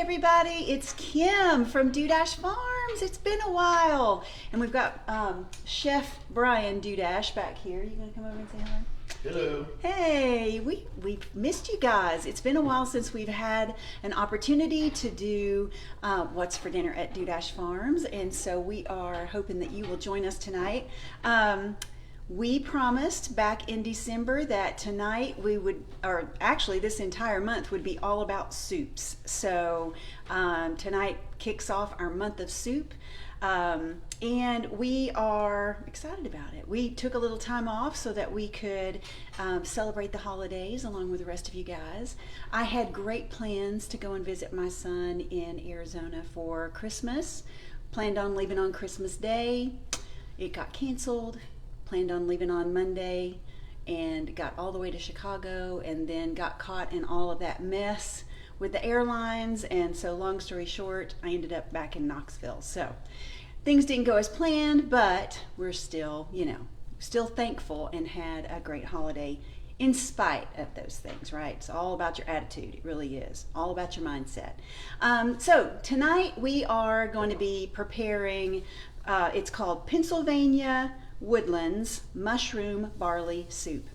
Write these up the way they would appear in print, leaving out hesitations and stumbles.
everybody, it's Kim from Dudash Farms. It's been a while. And we've got Chef Brian Dudash back here. You gonna come over and say hello? Hello. Hey, we've missed you guys. It's been a while since we've had an opportunity to do What's for Dinner at Dudash Farms, and so we are hoping that you will join us tonight. We promised back in December that tonight we would, or actually this entire month would be all about soups. So tonight kicks off our month of soup. And we are excited about it. We took a little time off so that we could celebrate the holidays along with the rest of you guys. I had great plans to go and visit my son in Arizona for Christmas. Planned on leaving on Christmas Day. It got canceled. Planned on leaving on Monday and got all the way to Chicago and then got caught in all of that mess with the airlines, and so long story short, I ended up back in Knoxville. So things didn't go as planned, but we're still, still thankful and had a great holiday in spite of those things, right? It's all about your attitude. It really is. All about your mindset. So tonight we are going to be preparing, it's called Pennsylvania Woodlands Mushroom Barley Soup.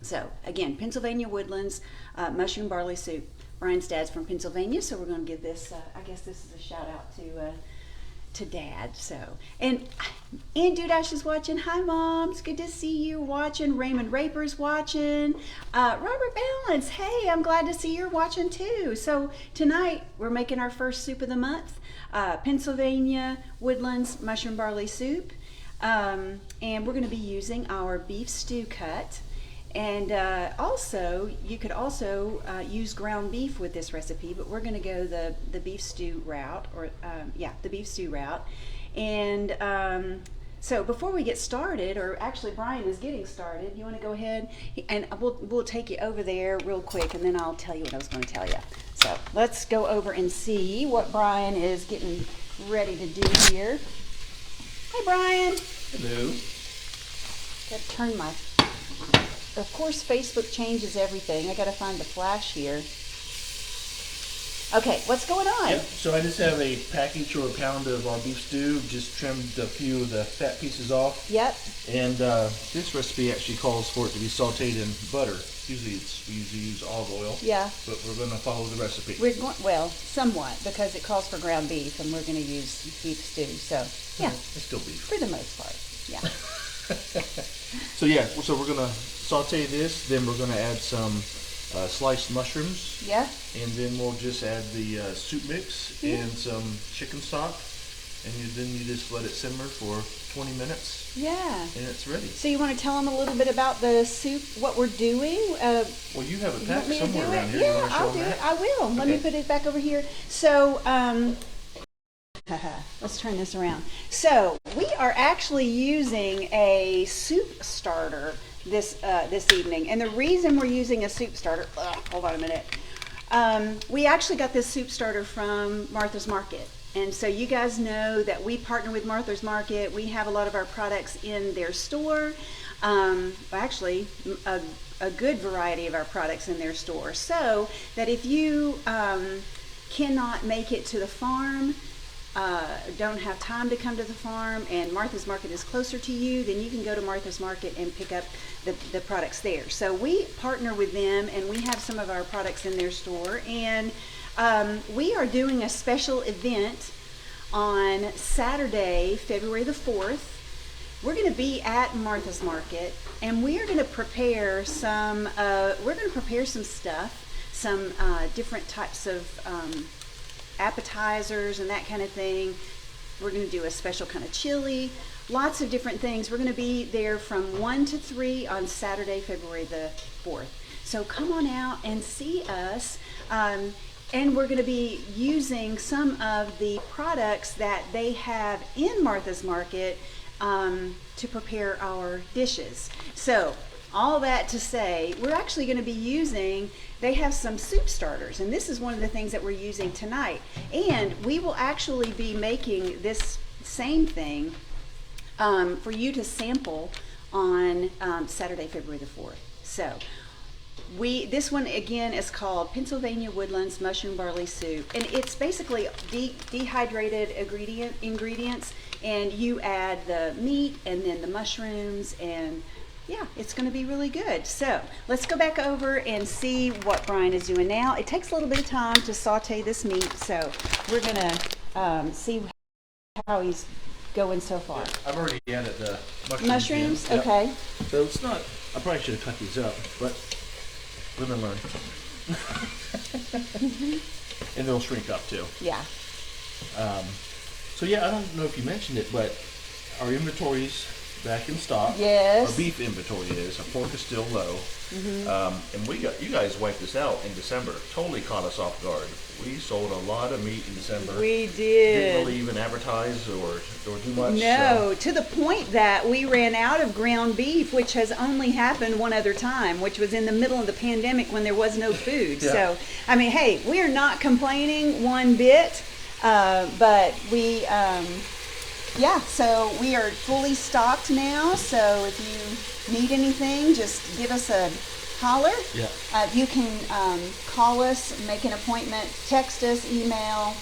So again, Pennsylvania Woodlands Mushroom Barley Soup. Brian's dad's from Pennsylvania, so we're going to give this, I guess this is a shout out to Dad. So, and Ann Dudash is watching. Hi, Mom. It's good to see you watching. Raymond Raper's watching. Robert Balance. Hey, I'm glad to see you're watching too. So tonight we're making our first soup of the month, Pennsylvania Woodlands Mushroom Barley Soup. And we're going to be using our beef stew cut. And also, you could also use ground beef with this recipe, but we're going to go the beef stew route, or the beef stew route. And so before we get started, or actually Brian is getting started, you want to go ahead and we'll take you over there real quick, and then I'll tell you what I was going to tell you. So let's go over and see what Brian is getting ready to do here. Hi, Brian. Hello. Got to turn my. Of course, Facebook changes everything. I got to find the flash here. Okay, what's going on? Yep. So I just have a package or a pound of our beef stew. Just trimmed a few of the fat pieces off. Yep. And this recipe actually calls for it to be sautéed in butter. Usually we usually use olive oil. Yeah. But we're going to follow the recipe. We're going, well, somewhat, because it calls for ground beef, and we're going to use beef stew. So yeah, it's still beef for the most part. Yeah. So we're going to sauté this, then we're going to add some sliced mushrooms. Yeah. And then we'll just add the soup mix and some chicken stock. And then you just let it simmer for 20 minutes. Yeah. And it's ready. So you want to tell them a little bit about the soup, what we're doing? Well, you have a pack somewhere around here. Yeah, I'll do it. I will. Okay. Let me put it back over here. So, let's turn this around. So we are actually using a soup starter this evening, and the reason we're using a soup starter, hold on a minute, we actually got this soup starter from Martha's Market, and so you guys know that we partner with Martha's Market. We have a lot of our products in their store, actually a good variety of our products in their store, so that if you cannot make it to the farm, don't have time to come to the farm, and Martha's Market is closer to you, then you can go to Martha's Market and pick up the products there. So we partner with them, and we have some of our products in their store, and we are doing a special event on Saturday, February the 4th. We're going to be at Martha's Market, and we are going to prepare some stuff, some different types of appetizers and that kind of thing. We're going to do a special kind of chili, lots of different things. We're going to be there from 1 to 3 on Saturday, February the 4th. So come on out and see us. And we're going to be using some of the products that they have in Martha's Market to prepare our dishes. So all that to say, we're actually going to be using, they have some soup starters, and this is one of the things that we're using tonight. And we will actually be making this same thing for you to sample on Saturday, February the 4th. So This one again is called Pennsylvania Woodlands Mushroom Barley Soup, and it's basically dehydrated ingredients, and you add the meat and then the mushrooms, and yeah, it's going to be really good. So let's go back over and see what Brian is doing now. It takes a little bit of time to saute this meat, so we're going to see how he's going so far. I've already added the Mushrooms? in. Okay. Yep. So it's not, I probably should have cut these up, but live and learn. And they'll shrink up too. Yeah. So yeah, I don't know if you mentioned it, but our inventory's back in stock. Yes. Our beef inventory is. Our pork is still low. And you guys wiped us out in December. Totally caught us off guard. We sold a lot of meat in December. We did. Didn't really even advertise or do much. No, to the point that we ran out of ground beef, which has only happened one other time, which was in the middle of the pandemic when there was no food. Yeah. So, I mean, hey, we are not complaining one bit, but we, yeah, so we are fully stocked now. So if you need anything, just give us a holler. Yeah. You can call us, make an appointment, text us, email,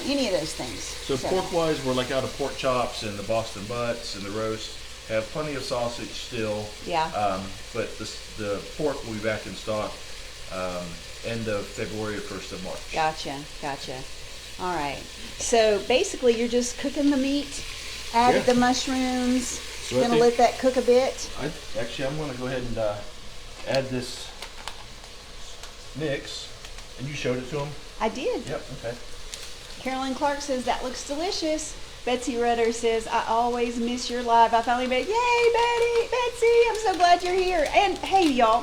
any of those things. So pork-wise, we're like out of pork chops and the Boston butts and the roast. Have plenty of sausage still. Yeah. But the pork will be back in stock end of February or 1st of March. Gotcha. All right. So basically, you're just cooking the meat, added the mushrooms. So You're gonna let that cook a bit. I'm going to go ahead and add this mix. And you showed it to them? I did. Yep. Okay. Carolyn Clark says that looks delicious. Betsy Rudder says, I always miss your live. I finally made, yay, Betsy, I'm so glad you're here. And hey, y'all,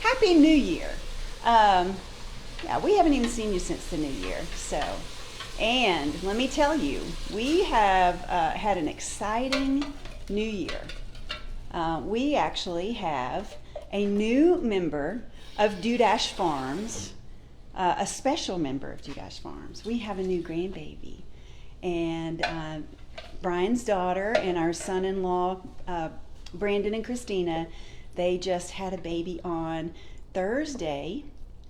Happy New Year. Yeah, we haven't even seen you since the new year. So, and let me tell you, we have had an exciting new year. We actually have a new member of Dudash Farms, a special member of Dudash Farms. We have a new grandbaby. And Brian's daughter and our son-in-law, Brandon and Christina, they just had a baby on Thursday,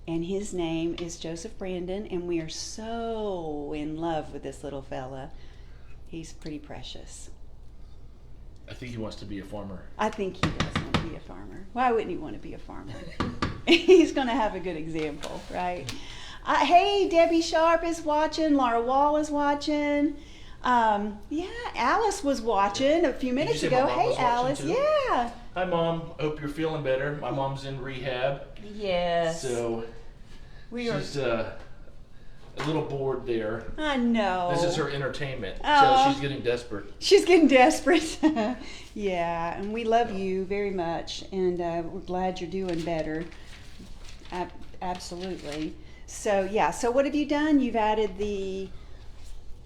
and his name is Joseph Brandon, and we are so in love with this little fella. He's pretty precious. I think he wants to be a farmer. I think he does want to be a farmer. Why wouldn't he want to be a farmer? He's going to have a good example, right? Hey, Debbie Sharp is watching. Laura Wall is watching. Yeah, Alice was watching a few minutes ago. Hey, Alice. Yeah. Hi, Mom. Hope you're feeling better. My mom's in rehab. Yes. So she's a little bored there. I know. This is her entertainment. Oh. So she's getting desperate. She's getting desperate. Yeah, and we love you very much, and we're glad you're doing better. Absolutely. So yeah. So what have you done? You've added the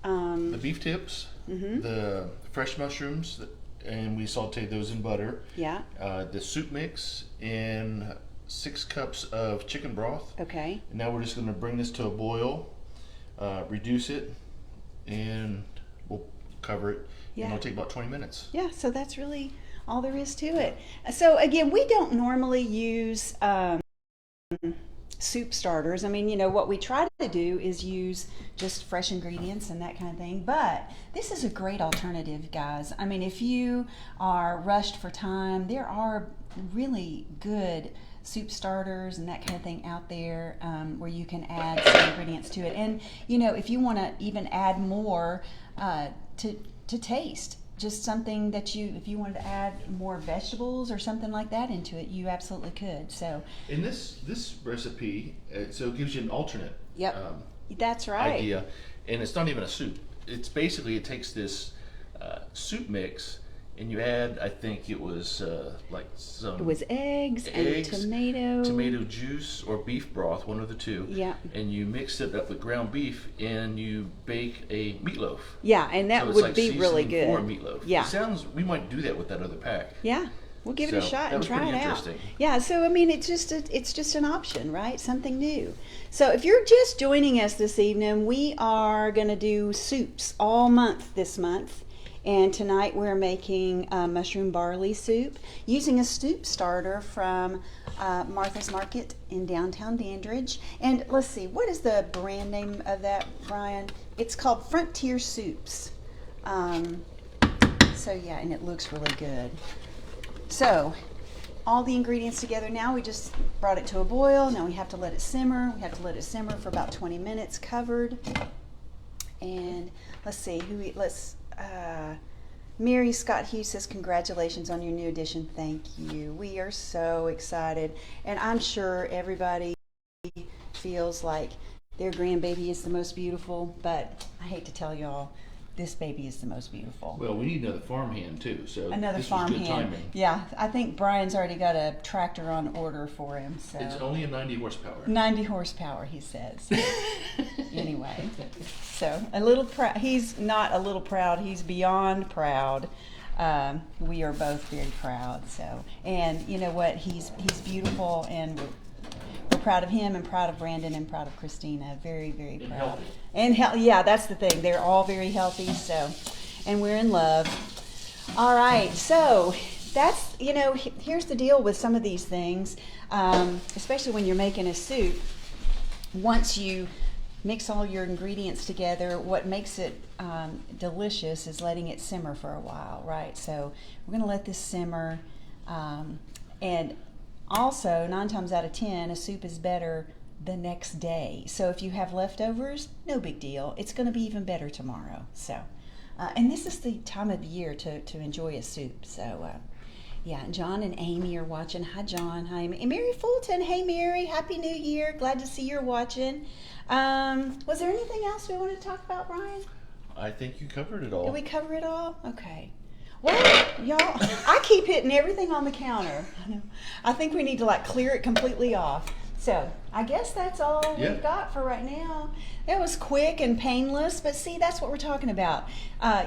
beef tips, the fresh mushrooms, and we sauteed those in butter. Yeah. The soup mix and 6 cups of chicken broth. Okay. And now we're just going to bring this to a boil, reduce it, and we'll cover it. Yeah. And it'll take about 20 minutes. Yeah, so that's really all there is to it. So again, we don't normally use soup starters. I mean, you know, what we try to do is use just fresh ingredients and that kind of thing. But this is a great alternative, guys. I mean, if you are rushed for time, there are really good soup starters and that kind of thing out there where you can add some ingredients to it. And, you know, if you want to even add more to taste, just something that if you wanted to add more vegetables or something like that into it, you absolutely could. So in this recipe, so it gives you an alternate that's right. idea, and it's not even a soup. It's basically, it takes this soup mix and you add, I think it was like some... It was eggs and tomato juice or beef broth, one of the two. Yeah. And you mix it up with ground beef and you bake a meatloaf. Yeah, and that would be really good. For a meatloaf. Yeah. It sounds, we might do that with that other pack. Yeah. We'll give it a shot and try it out. Yeah, so I mean, it's just an option, right? Something new. So if you're just joining us this evening, we are going to do soups all month this month. And tonight we're making mushroom barley soup using a soup starter from Martha's Market in downtown Dandridge. And let's see, what is the brand name of that, Brian? It's called Frontier Soups. So yeah, and it looks really good. So all the ingredients together now. We just brought it to a boil. Now we have to let it simmer. We have to let it simmer for about 20 minutes covered. And let's see, Mary Scott Hughes says, congratulations on your new addition. Thank you. We are so excited. And I'm sure everybody feels like their grandbaby is the most beautiful, but I hate to tell y'all, this baby is the most beautiful. Well, we need another farmhand too, so Another this farm was good hand. timing. Yeah, I think Brian's already got a tractor on order for him. So It's only a 90 horsepower. 90 horsepower, he says. Anyway, so a little proud. He's not a little proud. He's beyond proud. We are both very proud. So, and you know what? He's beautiful, and we're proud of him, and proud of Brandon, and proud of Christina. Very, very proud. Healthy. And yeah, that's the thing. They're all very healthy. So, and we're in love. All right. So that's, here's the deal with some of these things, especially when you're making a soup. Once you mix all your ingredients together, what makes it delicious is letting it simmer for a while, right? So we're going to let this simmer. And also, 9 times out of 10, a soup is better the next day. So if you have leftovers, no big deal. It's going to be even better tomorrow. So, and this is the time of the year to enjoy a soup. So, yeah, John and Amy are watching. Hi, John. Hi, Amy. And Mary Fulton. Hey, Mary. Happy New Year. Glad to see you're watching. Was there anything else we wanted to talk about, Brian? I think you covered it all. Did we cover it all? Okay. Well, y'all, I keep hitting everything on the counter. I think we need to clear it completely off. So I guess that's all we've got for right now. It was quick and painless, but see, that's what we're talking about.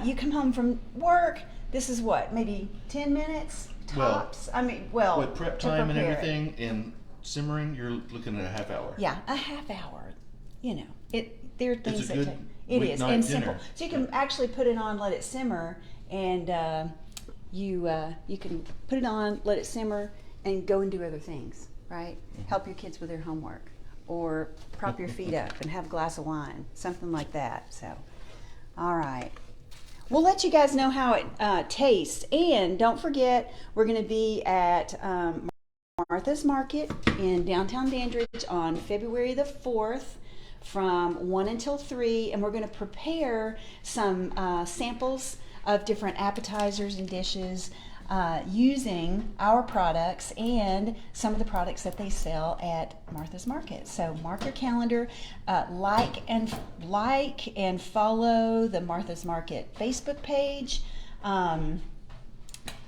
You come home from work. This is what, maybe 10 minutes tops? With prep time and prepare everything and simmering, you're looking at a half hour. Yeah, a half hour. There are things It's a that good it is, weeknight and dinner. simple. So you can actually put it on, let it simmer, and you can put it on, let it simmer, and go and do other things, right? Mm-hmm. Help your kids with their homework, or prop your feet up and have a glass of wine, something like that. So, all right. We'll let you guys know how it tastes, and don't forget, we're going to be at Martha's Market in downtown Dandridge on February the 4th from 1 until 3, and we're going to prepare some samples of different appetizers and dishes using our products and some of the products that they sell at Martha's Market. So mark your calendar, like and follow the Martha's Market Facebook page.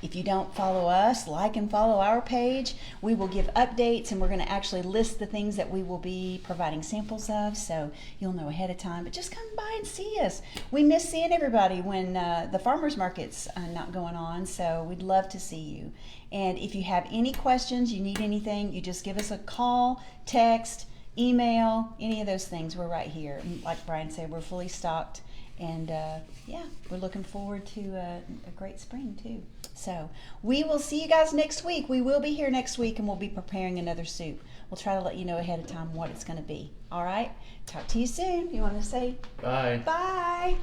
If you don't follow us, like and follow our page. We will give updates, and we're going to actually list the things that we will be providing samples of, so you'll know ahead of time. But just come by and see us. We miss seeing everybody when the farmers market's not going on, so we'd love to see you. And if you have any questions, you need anything, you just give us a call, text, email, any of those things. We're right here. And like Brian said, we're fully stocked. And yeah, we're looking forward to a great spring too. So we will see you guys next week. We will be here next week, and we'll be preparing another soup. We'll try to let you know ahead of time what it's going to be. All right? Talk to you soon. You want to say? Bye. Bye.